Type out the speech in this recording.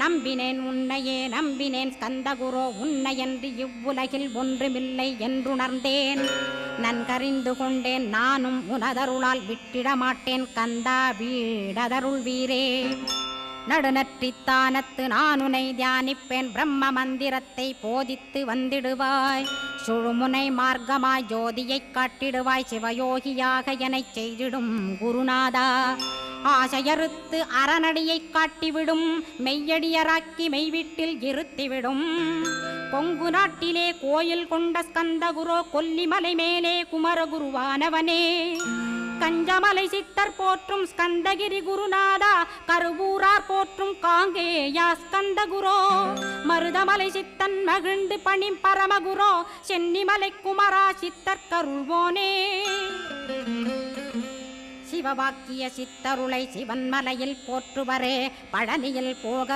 நம்பினேன் உன்னையே நம்பினேன் ஸ்கந்தகுரோ உன்னையன்று இவ்வுலகில் ஒன்றுமில்லை என்றுணர்ந்தேன். நன்கறிந்து கொண்டேன் நானும் உனதருளால் விட்டிட மாட்டேன் கந்தா வீடதருள் வீரே. நடுநற்றித்தானத்து நானுனை தியானிப்பேன் பிரம்ம மந்திரத்தை போதித்து வந்திடுவாய். சுழுமுனை மார்க்கமாய் ஜோதியைக் காட்டிடுவாய் சிவயோகியாக எனச் செய்திடும் குருநாதா. ஆசையறுத்து அறநடியைக் காட்டிவிடும் மெய்யடியராக்கி மெய்வீட்டில் இருத்திவிடும். கொங்கு நாட்டிலே கோயில் கொண்ட ஸ்கந்தகுரோ கொல்லிமலை மேலே குமரகுருவானவனே. கஞ்சமலை சித்தர் போற்றும் ஸ்கந்தகிரி குருநாதா கருவூரார் போற்றும் காங்கேயா ஸ்கந்தகுரோ. மருதமலை சித்தன் மகிழ்ந்து பணி பரமகுரோ சென்னிமலை குமரா சித்தர் கருள்வோனே. சிவவாக்கிய சித்தருளை சிவன்மலையில் போற்றுவரே பழனியில் போக